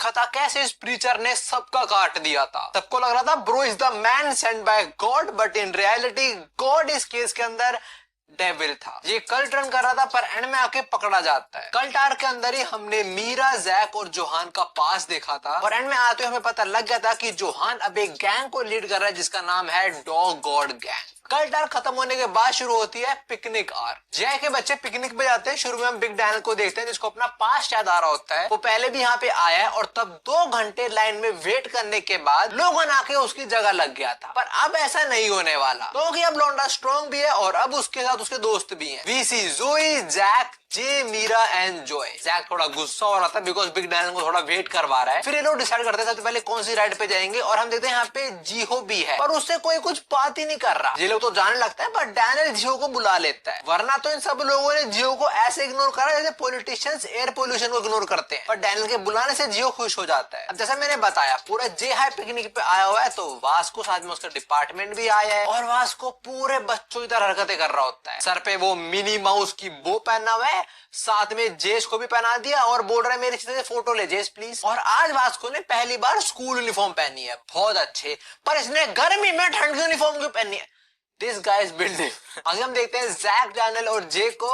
देखा था कैसे इस प्रीचर ने सबका काट दिया था। सबको लग रहा था bro is the man sent by God, but in reality God इस केस के अंदर डेविल था। ये कल्ट रन कर रहा था पर एंड में आके पकड़ा जाता है। कल्ट आर्क के अंदर ही हमने मीरा, जैक और जोहान का पास देखा था और एंड में आते हुए हमें पता लग गया था कि जोहान अब एक गैंग को लीड कर रहा है जिसका नाम है dog God gang. Cult arc खत्म होने के बाद शुरू होती है पिकनिक आर्क। जय के बच्चे पिकनिक पे जाते हैं। शुरू में हम बिग डैनियल को देखते हैं जिसको अपना पास्ट याद आ रहा होता है। वो पहले भी यहाँ पे आया है और तब 2 घंटे लाइन में वेट करने के बाद लोगों ने आके उसकी जगह लग गया था। पर अब ऐसा नहीं होने वाला क्योंकि अब लौंडा स्ट्रॉन्ग भी है और अब उसके साथ उसके दोस्त भी हैं। We see Joey, Jack, J, Mira and Joy. Jack थोड़ा गुस्सा हो रहा था बिकॉज बिग डैनियल को थोड़ा वेट करवा रहा है। फिर ये लोग डिसाइड करते हैं सबसे पहले कौन सी राइड पे जाएंगे और हम देखते हैं यहाँ पे जीहो भी है पर उससे कोई कुछ बात ही नहीं कर रहा। ये लोग तो जाने लगता है पर डैनियल जियो को बुला लेता है, वरना तो इन सब लोगों ने जियो को ऐसे इग्नोर करा जैसे पॉलिटिशियंस एयर पोल्यूशन को इग्नोर करते हैं। पर डैनियल के बुलाने से जियो खुश हो जाता है। अब जैसा मैंने बताया पूरा जे हाई पिकनिक पे आया हुआ है तो वास्को साथ में उसका डिपार्टमेंट भी आया है और वास्को पूरे बच्चों की तरह हरकतें कर रहा होता है। सर पे वो मिनी माउस की बो पहना हुआ है, साथ में जेस को भी पहना दिया और बोल रहा है मेरी से फोटो ले जेस प्लीज। और आज वास्को ने पहली बार स्कूल यूनिफॉर्म पहनी है, बहुत अच्छे, पर इसने गर्मी में ठंड की यूनिफॉर्म क्यों पहनी है? This guy is building। आगे हम देखते हैं जैक, डैनियल और जे को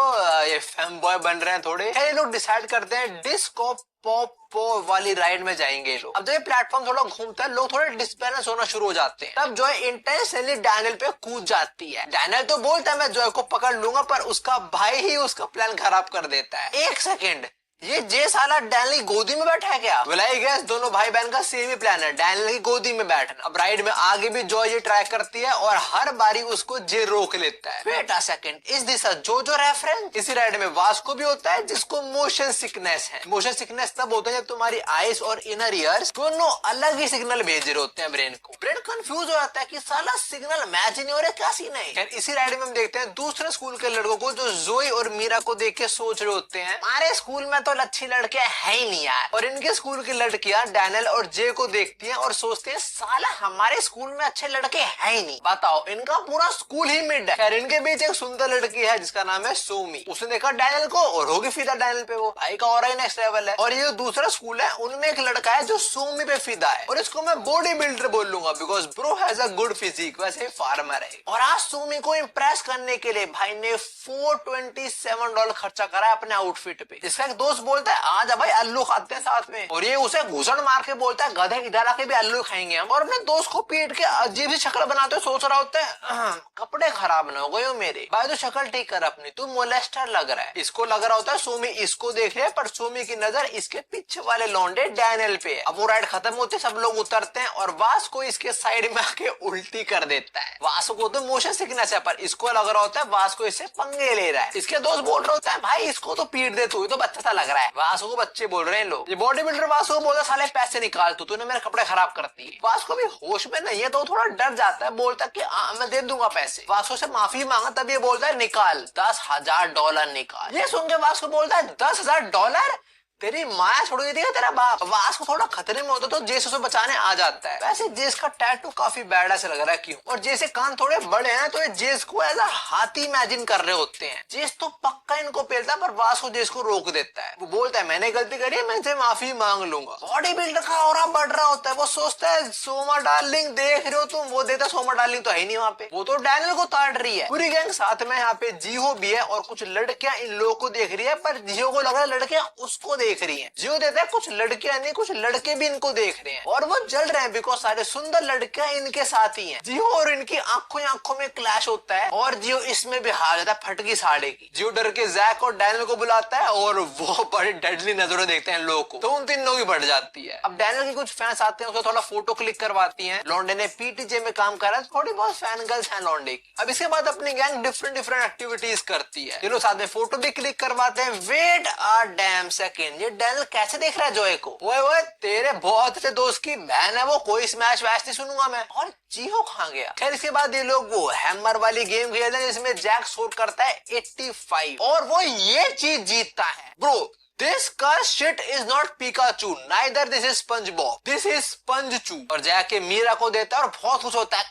ये फैम बॉय बन रहे हैं थोड़े। ये लोग डिसाइड करते हैं डिस्को पॉप वाली राइड में जाएंगे लोग। अब जब ये प्लेटफॉर्म थोड़ा घूमता है लोग थोड़े डिसबैलेंस होना शुरू हो जाते हैं। तब जॉय इंटेंशनली डैनियल पे कूद जाती है। डैनियल तो बोलता है मैं जॉय को पकड़ लूंगा पर उसका भाई ही उसका प्लान खराब कर देता है। एक सेकेंड, ये जे साला डैनियल की गोदी में बैठा है क्या? Well, I guess दोनों भाई बहन का सेम ही प्लान है, डैनियल की गोदी में बैठना। अब राइड में आगे भी जॉय ये ट्राई करती है और हर बारी उसको जे रोक लेता है। Wait a second, is this a JoJo reference? इसी राइड में वास्को भी होता है जिसको मोशन सिकनेस है। मोशन सिकनेस तब होता है जब तुम्हारी आईज और इनर ईयर्स दोनों अलग ही सिग्नल भेज रहे होते हैं ब्रेन को। ब्रेन कंफ्यूज हो जाता है कि साला सिग्नल मैच ही नहीं हो रहा, क्या सीन है? खैर इसी राइड में हम देखते हैं दूसरे स्कूल के लड़कों को जो जोई और मीरा को देख के सोच रहे होते हैं हमारे स्कूल में तो अच्छी लड़के है ही नहीं यार। और इनके स्कूल की लड़कियां डैनियल और जे को देखती हैं और सोचते हैं साला हमारे स्कूल में अच्छे लड़के है ही नहीं, बताओ इनका पूरा स्कूल ही मिड है। खैर इनके बीच एक सुंदर लड़की है जिसका नाम है सोमी। उसने देखा डैनियल को और होगी फिदा डैनियल पे, वो भाई का और ही नेक्स्ट लेवल है। और ये दूसरा स्कूल है उनमें एक लड़का है जो सोमी पे फिदा है और इसको मैं बॉडी बिल्डर बोल लूंगा because bro has a good physique, वैसे फार्मर है। और आज सोमी को इम्प्रेस करने के लिए भाई ने $427 खर्चा करा है अपने आउटफिट पे। इसका एक दोस्त बोलता है आज भाई आलू खाते हैं साथ में और ये उसे घुसड़ मार के बोलता है गधे इधर आके भी आलू खाएंगे हम। और अपने दोस्त को पीट के अजीब सी शक्ल बनाते हुए सोच रहा होता है कपड़े खराब ना हो गए हो मेरे भाई, तो शक्ल ठीक कर अपनी, तू मोलेस्टर लग रहा है। इसको लग रहा होता है सोमी इसको देख रहे है पर सोमी की नजर इसके पीछे वाले लौंडे डैनियल पे है। अब वो राइड खत्म होते सब लोग उतरते हैं और वास्को इसके साइड में आके उल्टी कर देता है। वास्को को तो मोशन सिकनेस है पर इसको लग रहा होता है वास्को इससे पंगे ले रहा है। इसके दोस्त बोल रहे होता है भाई इसको तो पीट दे, तू तो बच्चा सा लग रहा है। वास्को को बच्चे बोल रहे हैं लोग। ये बॉडी बिल्डर वास्को को बोलता साले पैसे निकाल तूने मेरे कपड़े खराब करती है। वास्को भी होश में नहीं है तो थोड़ा डर जाता है, बोलता है कि मैं दे दूंगा पैसे। वास्को से माफी मांगा तब ये बोलता है निकाल $10,000 निकाल। ये सुन के वास्को बोलता है $10,000? तेरी माया छोड़ गई थी तेरा बाप। वास्को थोड़ा खतरे में होता तो जेस उसे बचाने आ जाता है। वैसे जेस का टैटू काफी बैड ऐसे लग रहा है क्यों? और जेस के कान थोड़े बड़े हैं तो ये जेस को एज अ हाथी इमेजिन कर रहे होते हैं। जेस तो पक्का इनको पेलता है पर वास्को जेस को रोक देता है। वो बोलता है मैंने गलती करी है, मैं इनसे माफी मांग लूंगा। बॉडी बिल्डर का ऑरा बढ़ रहा होता है, वो सोचता है सोमा डार्लिंग देख रहे हो तुम, वो देता सोमा डार्लिंग तो है नहीं वहाँ पे, वो तो डैनियल को ताड़ रही है। पूरी गैंग साथ में यहाँ पे जीहो भी है और कुछ लड़कियां इन लोगों को देख रही है पर जियो को लग रहा है लड़कियां उसको देख रही है। जियो देता है कुछ लड़कियां नहीं कुछ लड़के भी इनको देख रहे हैं और वो जल रहे हैं बिकॉज सारे सुंदर लड़कियां इनके साथ ही हैं। जियो और इनकी आंखों में क्लैश होता है और जियो इसमें भी हार जाता है फटकी साड़े की। जियो डर के जैक और डैनियल को बुलाता है और वो बड़ी डेडली नजरों देखते हैं लोगों को, तो उन तीन लोगों की बढ़ जाती है। अब डैनियल की कुछ फैंस आते हैं, उसको थोड़ा फोटो क्लिक करवाती हैं। लॉन्डे ने पीटीजे में काम करा है, थोड़ी बहुत फैन गर्ल्स हैं लॉन्डे की। अब इसके बाद अपनी गैंग डिफरेंट एक्टिविटीज करती है। ये लोग साथ में फोटो भी क्लिक करवाते हैं। वेट अ डैम सेकेंड, ये डैनियल कैसे देख रहा है जॉय को? ओए तेरे बहुत अच्छे दोस्त की बहन है वो, कोई स्मैश वैश नहीं सुनूंगा मैं। और जियो कहाँ गया? खैर इसके बाद ये लोग वो हैमर वाली गेम खेलते हैं जिसमें जैक स्कोर करता है 85 और वो ये चीज जीतता है। Bro This cursed shit is not Pikachu, neither this is SpongeBob, this is SpongeChu। और जाके मीरा को देता है और बहुत खुश होता है,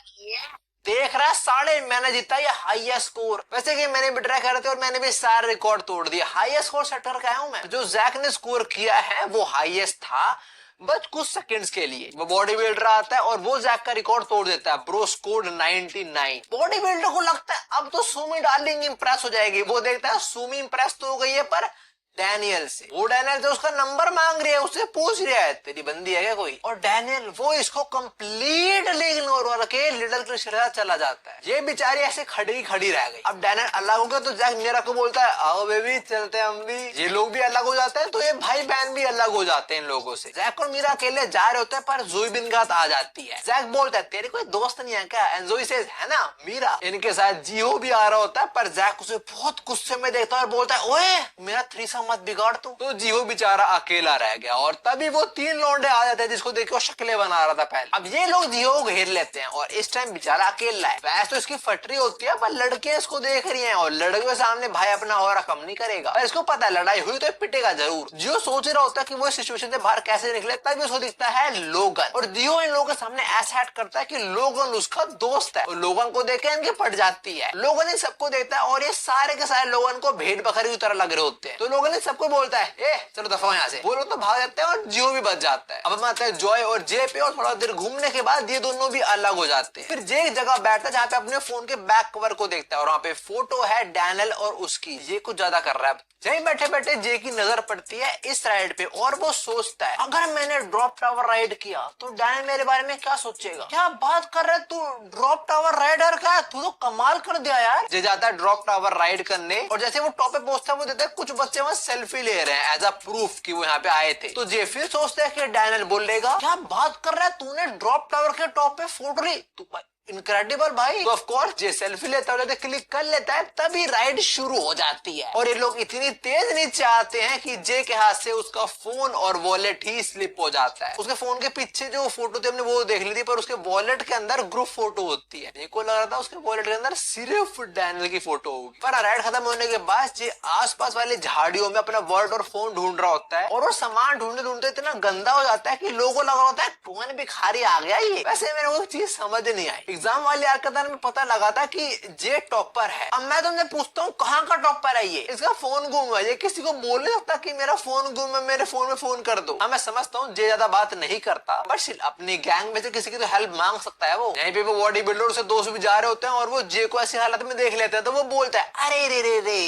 देख रहा है साढ़े मैंने जीता ये हाईएस्ट स्कोर। वैसे कि मैंने भी ट्राई करे थे और मैंने भी सारे रिकॉर्ड तोड़ दिए। हाईएस्ट स्कोर सेटर का हूं मैं, जो जैक ने स्कोर किया है वो हाईएस्ट था बस कुछ सेकंड्स के लिए। वो बॉडी बिल्डर आता है और वो जैक का रिकॉर्ड तोड़ देता है, ब्रो स्कोर्ड 99। बॉडी बिल्डर को लगता है अब तो सुमी डार्लिंग इंप्रेस हो जाएगी। वो देखता है सुमी इंप्रेस तो हो गई है पर डैनियल से। वो डैनियल जो उसका नंबर मांग रही है, उससे पूछ रहा है तेरी बंदी है क्या कोई, और डैनियल वो इसको कंप्लीटली इग्नोर करके लिटिल क्रिस्टल के साथ चला जाता है। ये बेचारी ऐसे खड़ी खड़ी रह गई। अब डैनियल अलग हो गया तो जैक मीरा को बोलता है आओ बेबी चलते हैं हम भी। ये लोग भी अलग हो जाते हैं तो ये भाई बहन भी अलग हो जाते हैं इन लोगों से। जैक और मीरा अकेले जा रहे होते हैं पर जोई भी इनके साथ आ जाती है। जैक बोलता है तेरे कोई दोस्त नहीं है क्या, एंड जोई सेज है ना मीरा। इनके साथ जियो भी आ रहा होता है पर जैक उसे बहुत गुस्से में देखता है और बोलता है ओए मेरा थ्रीसम मत बिगाड़ तू। तो जियो बेचारा अकेला रह गया और तभी वो 3 लौंडे आ जाते हैं जिसको देख के वो शक्लें बना रहा था पहले। अब ये लोग जियो को घेर लेते हैं और इस टाइम बेचारा अकेला है। वैसे तो इसकी फटरी होती है पर लड़कियां इसको देख रही हैं और लड़कियों के सामने भाई अपना और कम नहीं करेगा। पर इसको पता है लड़ाई हुई तो पिटेगा जरूर। जियो सोच रहा होता है कि वो सिचुएशन से बाहर कैसे निकले, तभी उसको दिखता है लोगन और जियो इन लोगों के सामने ऐसा एक्ट करता है कि लोगन उसका दोस्त है और लोगन को देख के इनकी फट जाती है। लोगन इन सबको देखता है और ये सारे के सारे लोगन को भेड़ बकरी की तरह लग रहे होते हैं। तो लोगन इन सबको बोलता है ए चलो दफा यहाँ से। वो लोग तो भाग जाते हैं और जियो भी बच जाता है। अब हम आते हैं जॉय और जे पे और थोड़ा देर घूमने के बाद ये दोनों भी अलग हो जाते हैं। फिर जे एक जगह बैठता है जहाँ पे अपने फोन के बैक कवर को देखता है और वहाँ पे फोटो है डैनियल और उसकी। ये कुछ ज्यादा कर रहा है। यहीं बैठे बैठे जे की नजर पड़ती है इस राइड पे और वो सोचता है अगर मैंने ड्रॉप टावर राइड किया तो डैनियल मेरे बारे में क्या सोचेगा। क्या बात कर रहा है तू, ड्रॉप टावर राइडर का तू तो कमाल कर दिया यार। जे जाता है ड्रॉप टावर राइड करने और जैसे वो टॉप पे पहुंचता है वो देता है कुछ बच्चे वहां सेल्फी ले रहे हैं एज अ प्रूफ कि वो यहाँ पे आए थे। तो जे फिर सोचता है कि डैनियल बोलेगा क्या बात कर रहा है तूने ड्रॉप टावर के टॉप पे फोटो ली, तू इनक्रेडिबल भाई। तो ऑफ कोर्स जे सेल्फी लेता है क्लिक कर लेता है, तभी राइड शुरू हो जाती है और ये लोग इतनी तेज नीचे आते हैं कि जे के हाथ से उसका फोन और वॉलेट ही स्लिप हो जाता है। उसके फोन के पीछे जो फोटो थी हमने वो देख ली थी पर उसके वॉलेट के अंदर ग्रुप फोटो होती है। मेरे को लग रहा था उसके वॉलेट के अंदर सिर्फ डैनियल की फोटो होगी। पर राइड खत्म होने के बाद जे आसपास वाले झाड़ियों में अपना वॉलेट और फोन ढूंढ रहा होता है और वो सामान ढूंढते ढूंढते इतना गंदा हो जाता है कि लोगों को लग रहा होता है टोन भिखारी आ गया ये। वैसे मेरे को चीज समझ नहीं आई। एग्जाम वाले हरकत में पता लगा था कि जे टॉपर है। अब मैं तुमसे पूछता हूँ कहाँ का टॉपर है ये, इसका फोन गुम है। ये किसी को बोल नहीं सकता कि मेरा फोन गुम है, मेरे फोन में फोन कर दो। हाँ मैं समझता हूँ जे ज्यादा बात नहीं करता बट अपनी गैंग में से किसी की तो हेल्प मांग सकता है वो। यहीं पे वो बॉडी बिल्डर से दोस्त भी जा रहे होते हैं और वो जे को ऐसी हालत में देख लेते हैं तो वो बोलता है अरे रे रे रे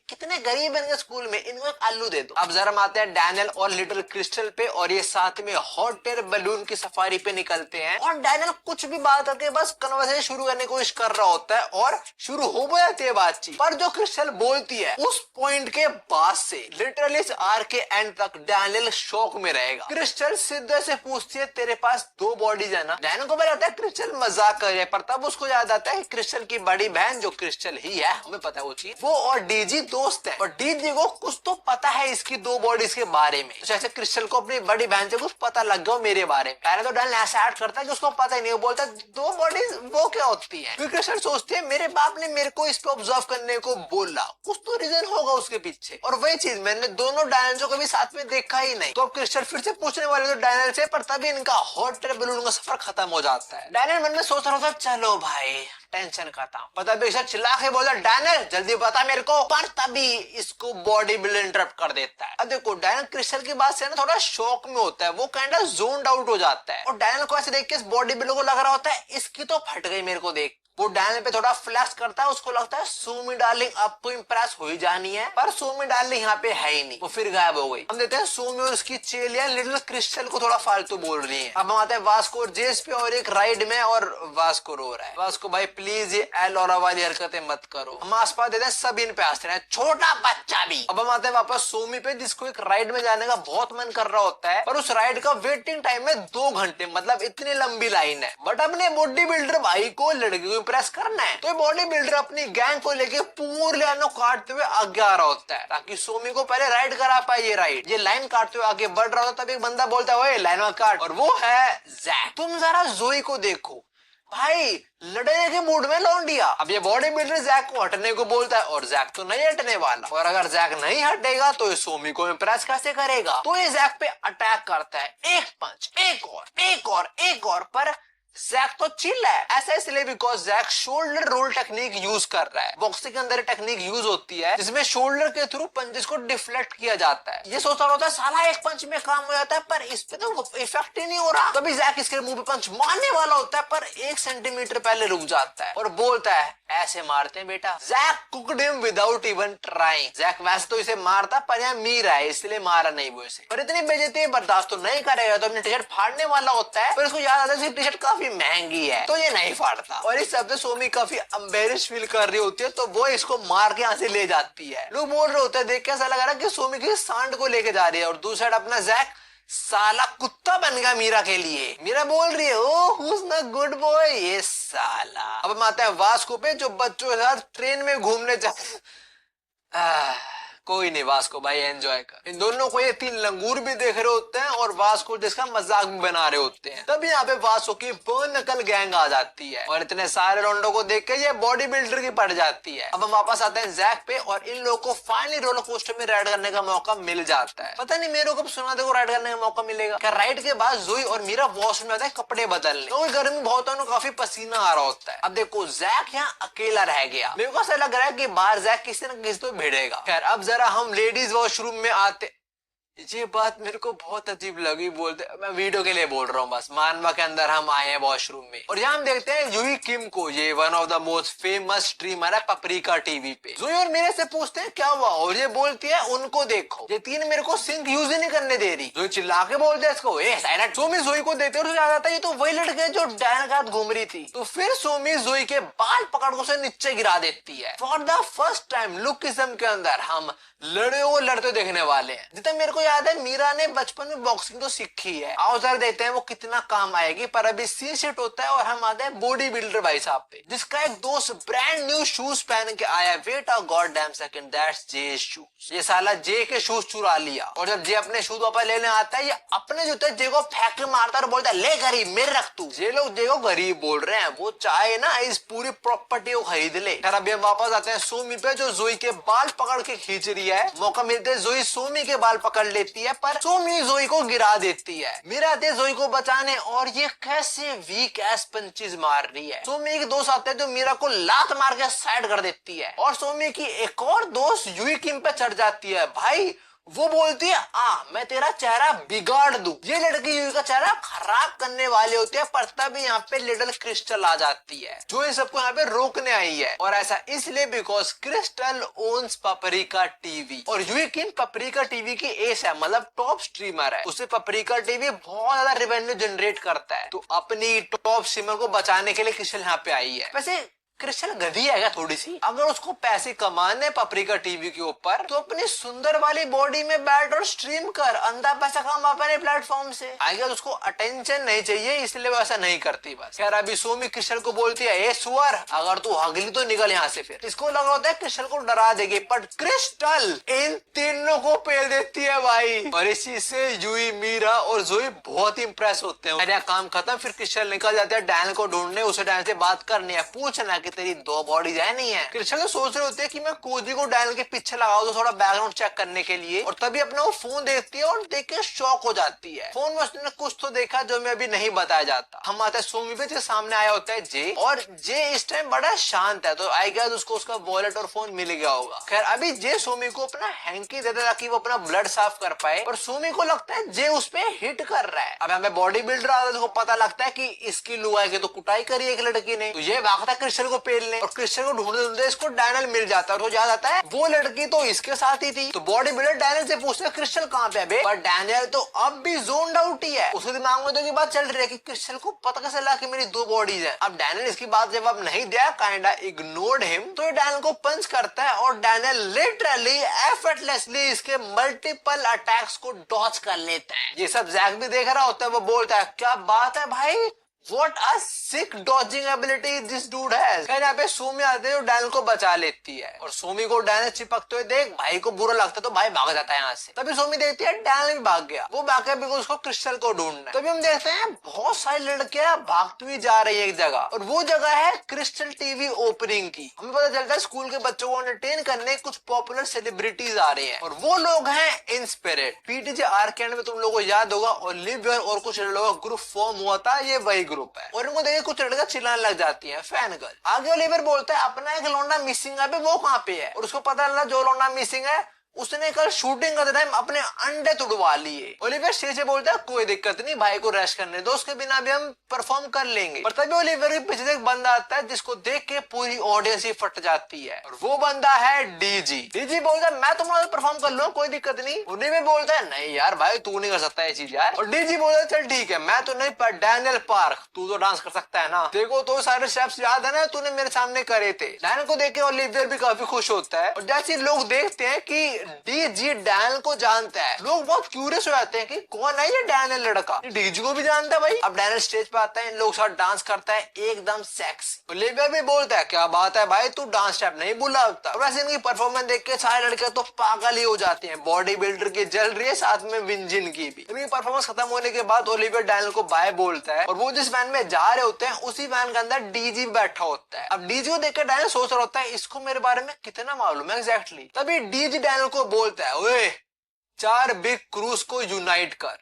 कितने गरीब है स्कूल में, इनको एक आलू दे दो। अब जरा आते हैं डैनियल और लिटिल क्रिस्टल पे और ये साथ में हॉट एयर बलून की सफारी पे निकलते हैं और डैनियल कुछ भी बात करके बस कन्वर्सेशन शुरू करने की कोशिश कर रहा होता है और शुरू हो जाती है बातचीत। पर जो क्रिस्टल बोलती है उस पॉइंट के बाद से लिटरली इस आर के एंड तक डैनियल शॉक में रहेगा। क्रिस्टल सीधे से पूछती है तेरे पास 2 बॉडीज है ना। डैनियल को पता लगता है क्रिस्टल मजाक कर रही है पर तब उसको याद आता है क्रिस्टल की बड़ी बहन जो क्रिस्टल ही है, हमें पता है वो चीज, वो और डीजी दोस्त है और डीजी को कुछ तो पता है इसकी 2 बॉडीज के बारे में। तो जैसे क्रिस्टल को अपनी बड़ी बहन से कुछ पता लग गया मेरे बारे में। पहले तो डैनियल ऐसा एक्ट करता है कि उसको पता ही नहीं, वो बोलता है 2 बॉडीज वो क्या होती है। फिर क्रिस्टल सोचते हैं मेरे बाप ने मेरे को इस पे ऑब्जर्व करने को बोला, कुछ तो रीजन होगा उसके पीछे। और वही चीज मैंने दोनों डायनल को कभी साथ में देखा ही नहीं। तो अब क्रिस्टल फिर से पूछने वाले तो डायनल से, पर तभी इनका हॉट एयर बलून का सफर खत्म हो जाता है। डायनल मन में सोच रहा था चलो भाई टेंशन खत्म। पता भी चिल्ला के बोला डैनियल जल्दी बता मेरे को, पर तभी इसको बॉडी बिल्डर इंटरप्ट कर देता है। अब देखो डैनियल क्रिस्टल की बात से ना थोड़ा शॉक में होता है, वो काइंड ऑफ जोन्ड आउट हो जाता है और डैनियल को ऐसे देख के इस बॉडी बिल्डर को लग रहा होता है इसकी तो फट गई मेरे को देख। वो डैनियल पे थोड़ा फ्लैश करता है, उसको लगता है सुमी डार्लिंग अब तो इम्प्रेस हो ही जानी है, पर सुमी डार्लिंग यहाँ पे है ही नहीं, वो फिर गायब हो गई। हम देखते हैं सुमी और उसकी चेलियां लिटिल क्रिस्टल को थोड़ा फालतू बोल रही हैं। अब हम आते हैं वास्को और जेस पे और एक राइड में और वास्को रो रहा है। वास्को भाई प्लीज ये एलोरा वाली हरकतें मत करो। हम आसपास देते हैं सब इन पे हंसते हैं, छोटा बच्चा भी। अब हम आते हैं वापस सुमी पे जिसको एक राइड में जाने का बहुत मन कर रहा होता है, पर उस राइड का वेटिंग टाइम है 2 घंटे, मतलब इतनी लंबी लाइन है। बट अपने बॉडी बिल्डर भाई को लड़की को प्रेस करना है तो बॉडी बिल्डर अपनी गैंग को लेके पूरे लाइन काटते हुए आगे आ रहा होता है ताकि सोमी को पहले राइड करा पाए। ये राइड ये लाइन काटते हुए आगे बढ़ रहा होता है, तब एक बंदा बोलता है लाइन में काट, और वो है जैक। तुम जरा जोई को देखो भाई, लड़ने के मूड में लौंडिया। अब ये बॉडी बिल्डर जैक को हटने को बोलता है और जैक तो नहीं हटने वाला, और अगर जैक नहीं हटेगा तो ये सोमी को इम्प्रेस कैसे करेगा। तो ये जैक पे अटैक करता है, एक पंच, एक और, पर जैक तो चिल है। ऐसा इसलिए because Jack shoulder roll technique use कर रहा है। बॉक्सिंग के अंदर टेक्निक यूज होती है जिसमें शोल्डर के थ्रू पंचेस को डिफ्लेक्ट किया जाता है। ये सोच रहा होता है साला एक पंच में काम हो जाता है, पर इस पे तो इफेक्ट ही नहीं हो रहा। तभी जैक इसके मुंह पे पंच मारने वाला होता है, पर 1 सेंटीमीटर पहले रुक जाता है और बोलता है ऐसे मारते हैं बेटा। Jack cooked him without even trying. Jack वैसे तो इसे मारता, पर यहाँ मीरा है इसलिए मारा नहीं वो इसे। पर इतनी बेइज्जती बर्दाश्त तो नहीं करेगा, तो अपनी टी शर्ट फाड़ने वाला होता है, पर उसको याद आता है टी शर्ट काफी महंगी है तो ये नहीं फाड़ता। और इस सबसे सोमी काफी एम्बेरस फील कर रही होती है, तो वो इसको मार के यहाँ से ले जाती है। लोग बोल रहे होते हैं देख के ऐसा लग रहा है कि सोमी किसी सांड को लेके जा रही है, और दूसरा अपना जैक साला कुत्ता बन गया मीरा के लिए। मीरा बोल रही है ओ हुज द गुड बॉय ये साला। अब हम आते हैं वास्को पे जो बच्चों के साथ ट्रेन में घूमने जा कोई नहीं, वास्को भाई एंजॉय कर। इन दोनों को ये 3 लंगूर भी देख रहे होते हैं और वास्को जिसका मजाक भी बना रहे होते हैं। तब यहाँ पे वास्को की बर्न नकल गैंग आ जाती है और इतने सारे रोंडो को देख के ये बॉडी बिल्डर की पड़ जाती है। अब हम वापस आते हैं जैक पे और इन लोगों को फाइनली रोलर कोस्टर में राइड करने का मौका मिल जाता है। पता नहीं मेरे को कब सुना देखो राइड करने का मौका मिलेगा। क्या राइड के बाद जोई और मीरा वॉशरूम में आते हैं कपड़े बदलने, क्योंकि गर्मी बहुत है, काफी पसीना आ रहा होता है। अब देखो जैक यहाँ अकेला रह गया। मेरे को ऐसा लग रहा है कि बाहर जैक किसी न किसी तो भिड़ेगा। खैर अब जरा हम लेडीज वॉशरूम में आते। ये बात मेरे को बहुत अजीब लगी, बोलते मैं वीडियो के लिए बोल रहा हूँ बस। मानवा के अंदर हम आए हैं वॉशरूम में और यहाँ हम देखते हैं यूही किम को। ये one of the most famous streamer है पपरिका टीवी पे। जोई और मेरे से पूछते हैं क्या हुआ, और ये बोलती है उनको देखो, ये 3 मेरे को सिंक यूज ही नहीं करने दे रही। जोई चिल्ला के बोलते हैं इसको ए साइलेंट। सोमी जोई को देखते और याद आता है ये तो वही लड़के जो डैन के साथ घूम रही थी। तो फिर सोमी जोई के बाल पकड़ को उसे नीचे गिरा देती है। For the first time lookism के अंदर हम लड़ते देखने वाले हैं। जितना मेरे को याद है मीरा ने बचपन में बॉक्सिंग तो सीखी है। आओ जरा देखते हैं वो कितना काम आएगी। पर अभी सीन शिफ्ट होता है और हम आते हैं बॉडी बिल्डर भाई साहब पे, जिसका एक दोस्त ब्रांड न्यू शूज पहन के आया। Wait a god damn second, that's J shoes. ये साला जे के शूज चुरा लिया और जब जे अपने शूज वापस लेने आता है ये अपने जूते जे को फेंक के मारता है और बोलता है ले गरीब मेरे रख तू। ये लोग जे को गरीब बोल रहे हैं, वो चाहे ना इस पूरी प्रॉपर्टी को खरीद ले। अभी हम वापस आते हैं सोमी पे जो जोई के बाल पकड़ के खींच रही है। मौका मिलते जोई सोमी के बाल पकड़ लेती है, पर सोमी जोई को गिरा देती है। मीरा आते जोई को बचाने और ये कैसे वीक एस पंचेस मार रही है। सोमी के दोस्त आते हैं जो मीरा को लात मार के साइड कर देती है और सोमी की एक और दोस्त यूही किम पे चढ़ जाती है। भाई वो बोलती है मैं तेरा चेहरा बिगाड़ दूं। ये लड़की यूही का चेहरा खराब करने वाले होते हैं, पर तभी यहाँ पे लिटिल क्रिस्टल आ जाती है जो इन सबको यहाँ पे रोकने आई है। और ऐसा इसलिए because Crystal owns Paprika TV और यूही किम पपरिका टीवी की एस है, मतलब टॉप स्ट्रीमर है। उसे पपरिका टीवी बहुत ज्यादा रेवेन्यू जनरेट करता है, तो अपनी टॉप स्ट्रीमर को बचाने के लिए क्रिस्टल यहाँ पे आई है। वैसे क्रिस्टल गधी है क्या थोड़ी सी? अगर उसको पैसे कमाने पपरिका टीवी के ऊपर तो अपनी सुंदर वाली बॉडी में बैठ और स्ट्रीम कर, अंधा पैसा कमा अपने प्लेटफॉर्म से। आगे उसको अटेंशन नहीं चाहिए इसलिए वो ऐसा नहीं करती बस। खैर अभी सोमी क्रिस्टल को बोलती है ए सुअर अगर तू हगली तो निकल यहाँ से। फिर इसको लग रहा होता है क्रिस्टल को डरा देगी, पर क्रिस्टल इन तीनों को पेल देती है भाई। और इसी से यूही, मीरा और जोई बहुत इंप्रेस होते हैं। मेरा काम खत्म। फिर क्रिस्टल निकल जाते हैं डैन को ढूंढने, उसे डैन से बात करनी है, पूछना तेरी 2 बॉडीज है नहीं है। क्रिस्टल सोच रहे होते हैं कि मैं कोजी को डैनियल के पीछे लगाऊं तो थोड़ा बैकग्राउंड चेक करने के लिए, और तभी अपना वो फोन देखती है और देख के शॉक हो जाती है। फोन में उसने कुछ तो देखा जो मैं अभी नहीं बताया जाता। हम आते हैं सोमी पे, जो सामने आया होता है जे, और जे इस टाइम बड़ा शांत है, तो आई गेस उसको उसका वॉलेट और फोन मिल गया होगा। खैर अभी जे सोमी को अपना हैंकी देता ताकि वो अपना ब्लड साफ कर पाए, और सोमी को लगता है जे उस पे हिट कर रहा है। अब हमें बॉडी बिल्डर आता है, उसको पता लगता है कि इसकी लुगाई की तो कुटाई करी एक लड़की ने, तो ये भागता है क्रिस्टल को पेलने, और क्रिस्टल को ढूंढते ढूंढते इसको डैनियल मिल जाता है। और याद आता है वो लड़की तो इसके साथ ही थी। तो बॉडी बिल्डर डैनियल से पूछते हैं क्रिस्टल कहाँ पे है, पर डैनियल तो अब भी जोन्ड आउट ही है। उसके दिमाग में तो की बात चल रही है कि क्रिस्टल को पता कैसे लगा कि मेरी 2 बॉडीज है। अब डैनियल इसकी बात जवाब नहीं दिया, काइंडा इग्नोर्ड हिम, तो डैनियल को पंच करता है और डैनियल लिटरली एफर्टलेसली इसके मल्टीपल अटैक्स को डॉज कर लेता है। ये सब जैक भी देख रहा होता है, वो बोलता है क्या बात है भाई, What a sick dodging ability this dude has। खैर यहाँ पे सोमी आते हैं, डैनियल को बचा लेती है, और सोमी को डैनियल चिपकते हुए देख भाई को बुरा लगता है तो भाई भाग जाता है यहाँ से। तभी सोमी देखती है डैनियल भी भाग गया, वो भाग गया बिकॉज उसको क्रिस्टल को ढूंढना है। तभी हम देखते हैं बहुत सारी लड़कियां भागती हुई जा रही है एक जगह, और वो जगह है क्रिस्टल टीवी ओपनिंग की। हमें पता चलता है स्कूल के बच्चों को एंटरटेन करने कुछ पॉपुलर सेलिब्रिटीज आ रहे हैं, और वो लोग हैं इनस्पिरिट। पीटीजे आर्केड में तुम लोगों को याद होगा ओलिवियर और कुछ लोगों का ग्रुप फॉर्म हुआ था, ये वही ग्रुप ग्रुप है और इनको देखे कुछ लड़का चिल्लाने लग जाती है, फैन गर्ल। आगे ओलिवर बोलता है अपना एक लौंडा मिसिंग है, वो कहाँ पे है, और उसको पता लगा जो लौंडा मिसिंग है उसने कल शूटिंग करते टाइम अपने अंडे तुड़वा लिए। ओलिवर स्टेज से बोलता है कोई दिक्कत नहीं, भाई को रेस्ट करने दो, उसके बिना भी हम परफॉर्म कर लेंगे। पर तभी ओलिवर के पीछे एक बंदा आता है जिसको देख के पूरी ऑडियंस ही फट जाती है और वो बंदा है डीजी। डीजी बोलता है मैं तुम्हारा परफॉर्म कर लूँ, कोई दिक्कत नहीं। ओलिवर बोलता है नहीं यार भाई तू नहीं कर सकता ये चीज यार, और डीजी बोलता है चल ठीक है मैं तो नहीं पर डैनियल पार्क तू तो डांस कर सकता है ना, देखो तो सारे स्टेप्स याद है ना तूने मेरे सामने करे थे। डैनियल को देख के ओलिवर भी काफी खुश होता है और जैसे लोग देखते हैं कि डीजी डैनियल को जानता है, लोग बहुत क्यूरियस हो जाते हैं कि कौन है ये डैनियल लड़का, डीजी को भी जानता है भाई। अब डैनियल स्टेज पे आता है, इन लोग साथ डांस करता है एकदम सेक्सी। ओलिवर भी बोलता है क्या बात है भाई तू डांस स्टेप नहीं भूला होता। वैसे इनकी परफॉर्मेंस देख के सारे लड़के तो पागल ही हो जाते हैं, बॉडी बिल्डर की जल रही है साथ में विंजिन की भी। इनकी परफॉर्मेंस खत्म होने के बाद ओलिवर डैनियल को बाय बोलता है और वो जिस वैन में जा रहे होते हैं उसी वैन के अंदर डीजी बैठा होता है। अब डीजी को देखकर डैनियल सोच रहा होता है इसको मेरे बारे में कितना मालूम है एग्जैक्टली। तभी डीजी डैनियल को बोलता है ओए 4 बिग क्रूज को यूनाइट कर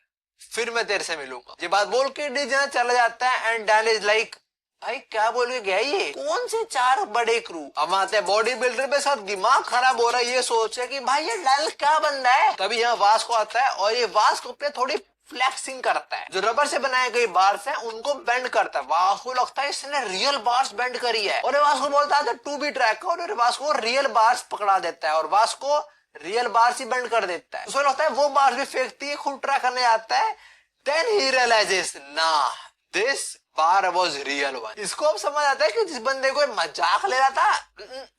फिर मैं तेरे से मिलूंगा। ये बात बोल के डीजी चला जाता है एंड डैनियल इज लाइक भाई क्या बोल के गया ये, कौन से 4 बड़े क्रू। अब आते हैं बॉडी बिल्डर पे, साथ दिमाग खराब हो रहा है, ये सोचे कि भाई ये डैनियल क्या बंदा है। तभी यहाँ वास्को आता है और ये वास्को पे थोड़ी फ्लेक्सिंग करता है, जो रबर से बनाए गए बार्स हैं उनको बेंड करता है। वास्को लगता है इसने रियल बार्स बेंड करी है और वास्को बोलता है 2B ट्रैक का और वास्को रियल बार्स पकड़ा देता है और वास्को रियल बार्स ही बेंड कर देता है। उसको लगता है वो बार्स भी फेंकती है, खुद ट्राई करने आता है। देन ही रियलाइजेस ना this bar was real one. इसको अब समझ आता है कि जिस बंदे को मजाक ले रहा था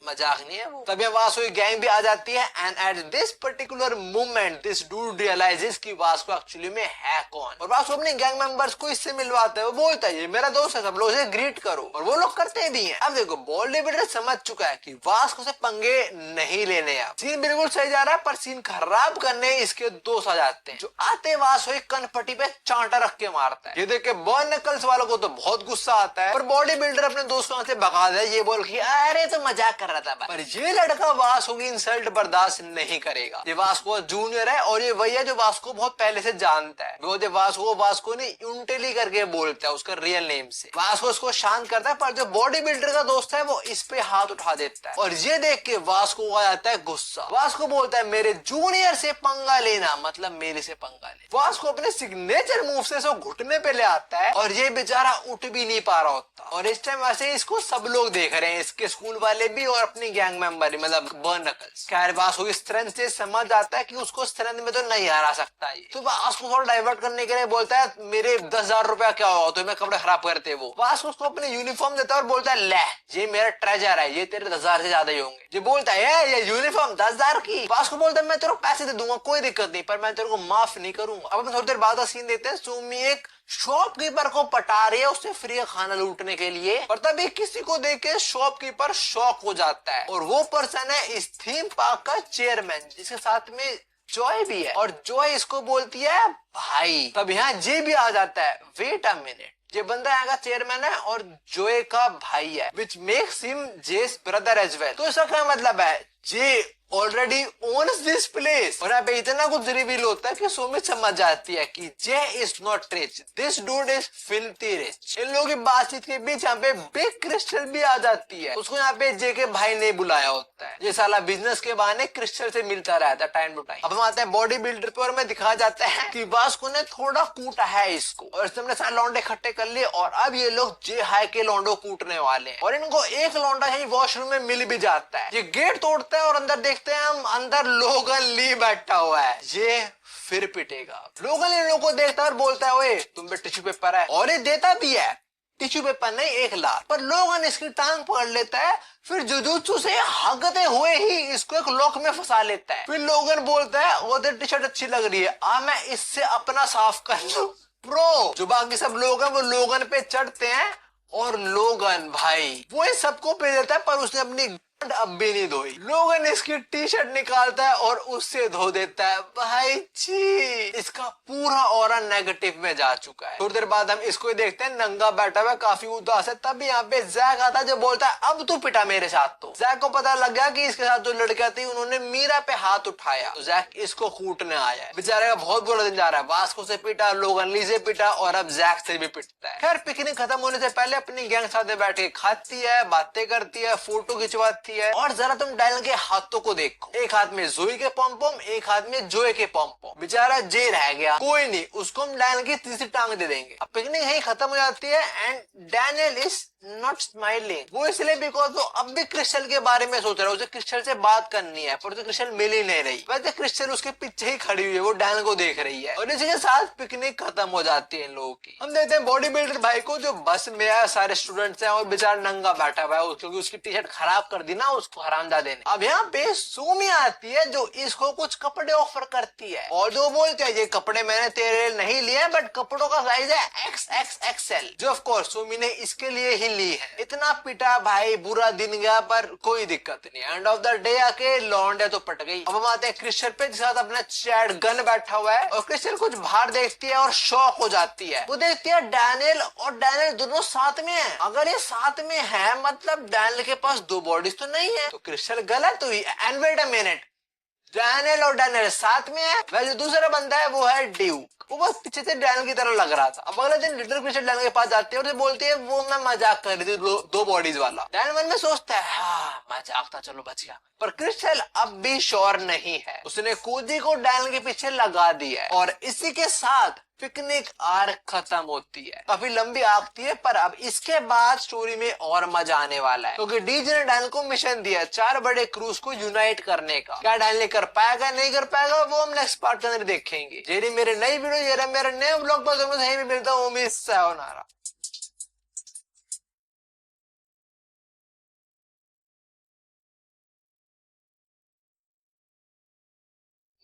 मजाक नहीं है वो। तभी वास्को की गैंग भी आ जाती है and at this particular moment this dude realizes कि वास्को एक्चुअली में है कौन और वास्को अपने गैंग मेंबर्स को इससे मिलवाता है। वो बोलता है ये मेरा दोस्त है, सब लोग इसे ग्रीट करो और वो लोग करते भी हैं। अब देखो बॉडी बिल्डर समझ चुका है कि वास्को से पंगे नहीं लेने। अब सीन बिल्कुल सही जा रहा है पर सीन खराब करने इसके दोस्त आ जाते हैं, जो आते वास्को एक कनपट्टी पे चांटा रख के मारता है। ये देख के बॉर्न नकल्स वालों को तो बहुत गुस्सा आता है पर बॉडी बिल्डर अपने दोस्तों से भगा दे, ये बोल के अरे तो मजाक कर रहा था। पर ये लड़का वास्को की इंसल्ट बर्दाश्त नहीं करेगा। ये वास्को जूनियर है और ये वही है जो वास्को बहुत पहले से जानता है। वो जो वास्को ने यूंटेली करके बोलता है उसका रियल नेम से। वास्को उसको शांत करता है पर जो बॉडी बिल्डर का दोस्त है वो इस पे हाथ उठा देता है और ये देख के वास्को आ जाता है गुस्सा। वास्को बोलता है मेरे जूनियर से पंगा लेना मतलब मेरे से पंगा ले। वास्को अपने सिग्नेचर मूव से घुटने पे ले आता है और ये बेचारा उठ भी नहीं पा रहा होता और इस टाइम वैसे इसको सब लोग देख रहे हैं, इसके स्कूल वाले भी और अपनी गैंग मेंबर भी, मतलब बर्न नकल्स। खैर वास्को स्ट्रेंथ से समझ आता है कि उसको स्ट्रेंथ में तो नहीं हरा सकता ये, तो वास्को थोड़ा डाइवर्ट करने के लिए बोलता है मेरे 10,000 रुपया क्या होगा तो मैं कपड़े खराब करते। वो वास्को उसको अपने यूनिफॉर्म देता है और बोलता है ले ये मेरा ट्रेजर है, ये तेरे 10,000 से ज्यादा ही होंगे। ये बोलता है ये यूनिफॉर्म 10,000 की। वास्को बोलता है मैं तेरे को पैसे दे दूंगा कोई दिक्कत नहीं पर मैं तेरे को माफ नहीं करूंगा। अब थोड़ी देर बाद सीन देते हैं, सुमी एक शॉपकीपर को पटा रही है उससे फ्री का खाना लूटने के लिए और तभी किसी को देख के शॉपकीपर शॉक हो जाता है और वो पर्सन है इस थीम पार्क का चेयरमैन जिसके साथ में जॉय भी है और जॉय इसको बोलती है भाई। तब यहाँ जे भी आ जाता है, वेट अ मिनट ये बंदा यहाँ का चेयरमैन है और जोए का भाई है विच मेक्स हिम जेस ब्रदर एज वेल। तो इसका क्या मतलब है जे ऑलरेडी ओन्स दिस प्लेस और यहाँ पे इतना कुछ रिवील होता है कि सुमित समझ जाती है कि J is not rich, this dude is filthy rich. इन लोगों की बातचीत के बीच यहाँ पे बिग क्रिस्टल भी आ जाती है, उसको यहाँ पे जे के भाई ने बुलाया होता है। ये साला बिजनेस के बहाने क्रिस्टल से मिलता रहता है टाइम टू टाइम। अब हम आते हैं बॉडी बिल्डर पे और हमें दिखाया जाता है कि वास्को ने थोड़ा कूटा है इसको और इसने सारे लौंडे इकट्ठे कर लिए और अब ये लोग जे हाई के लौंडो कूटने वाले हैं और इनको एक लौंडा यही वॉशरूम में मिल भी जाता है। ये गेट तोड़ता है और अंदर देखते हैं हम अंदर लोगन ली बैठा हुआ है, ये फिर पिटेगा। लोगन इन लोगों को देखता है और बोलता है ओए तुम पे टिश्यू पेपर है और ये देता भी है टिश्यू पेपर नहीं 1 लाख। पर लोगन इसकी टांग पकड़ लेता है फिर जुजुत्सु से हगते हुए ही इसको एक लॉक में फंसा लेता है। फिर लोगन बोलता है वो तेरी टी शर्ट अच्छी लग रही है आ मैं इससे अपना साफ कर लूं। प्रो जो बाकी सब लोग हैं वो लोगन पे चढ़ते हैं और लोगन भाई वो इन सबको पे देता है पर उसने अपनी अब भी नहीं धोई। लोगन इसकी टी शर्ट निकालता है और उससे धो देता है। भाई जी, इसका पूरा ऑरा नेगेटिव में जा चुका है। थोड़ी देर बाद हम इसको ही देखते हैं, नंगा बैठा हुआ, काफी उदास है। तब यहाँ पे जैक आता है जो बोलता है अब तू पिटा मेरे साथ। तो जैक को पता लग गया कि इसके साथ जो लड़कियां थी उन्होंने मीरा पे हाथ उठाया, तो जैक इसको कूटने आया है। बेचारे का बहुत बुरा दिन जा रहा है। वास्को से पिटा, लोगन ली से पिटा और अब जैक से भी पिटता है। खैर पिकनिक खत्म होने से पहले अपनी गैंग साथ बैठ के खाती है, बातें करती है, फोटो खिंचवाती है। और जरा तुम डैनियल के हाथों को देखो, एक हाथ में जोई के पॉम, एक हाथ में जोए के पॉम। बेचारा जे रह गया, कोई नहीं, उसको हम डैनियल की तीसरी टांग दे देंगे। अब पिकनिक यहीं खत्म हो जाती है and Daniel is not smiling. वो इसलिए बिकॉज वो अब भी क्रिस्टल के बारे में सोच रहा है, उसे क्रिस्टल से बात करनी है, पर उसे क्रिस्टल मिल ही नहीं रही। वैसे क्रिस्टल उसके पीछे ही खड़ी हुई है, वो डैनियल को देख रही है। और इसी के साथ पिकनिक खत्म हो जाती है इन लोगों की। हम देखते हैं बॉडी बिल्डर भाई को, जो बस में है, सारे स्टूडेंट्स हैं और बेचारा नंगा बैठा हुआ है क्योंकि उसकी टी शर्ट खराब कर दी ना उसको हरामजादे ने। अब यहाँ पे सुमी आती है जो इसको कुछ कपड़े ऑफर करती है और जो बोलते हैं ये कपड़े मैंने तेरे लिए नहीं लिए बट कपड़ों का साइज है XXXL, जो ऑफ कोर्स सुमी ने इसके लिए ही ली है। इतना पिटा भाई, बुरा दिन गया पर कोई दिक्कत नहीं। एंड ऑफ द डे आके लौंडे तो पट गई। अब हम आते हैं क्रिस्टल पे जिसके साथ अपना चैट गन बैठा हुआ है और क्रिस्टल कुछ बाहर देखती है और शॉक हो जाती है। वो देखती है डैनियल और डैनियल दोनों साथ में है। अगर ये साथ में है मतलब डैनियल के पास दो बॉडीज तो नहीं है, तो क्रिस्टल गलत हुई। And wait a minute, Daniel और डैनियल साथ में है। वैसे दूसरा बंदा है वो है ड्यूक, वो बस पीछे से डैनियल की तरह लग रहा था। अब अगले दिन लिटिल क्रिस्टल डैनियल के पास जाती है और बोलती है वो मैं मजाक कर रही थी, दो बॉडीज वाला। डैनियल मन में सोचता है हाँ मजाक था, चलो बच गया। पर क्रिस्टल अब भी श्योर नहीं है, उसने कूदी को डैनियल के पीछे लगा दिया है। और इसी के साथ पिकनिक आर्क खत्म होती है। काफी लंबी आर्क थी पर अब इसके बाद स्टोरी में और मजा आने वाला है क्योंकि डीजे ने डैनियल को मिशन दिया 4 बड़े क्रूज को यूनाइट करने का। क्या डैनियल कर पाएगा नहीं कर पाएगा वो हम नेक्स्ट पार्ट के अंदर देखेंगे। जेरी मेरे नई वीडियो, ये रहा मेरे नए ब्लॉग पर भी मिलता हूँ। उम्मीद सायोनारा।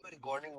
रिकॉर्डिंग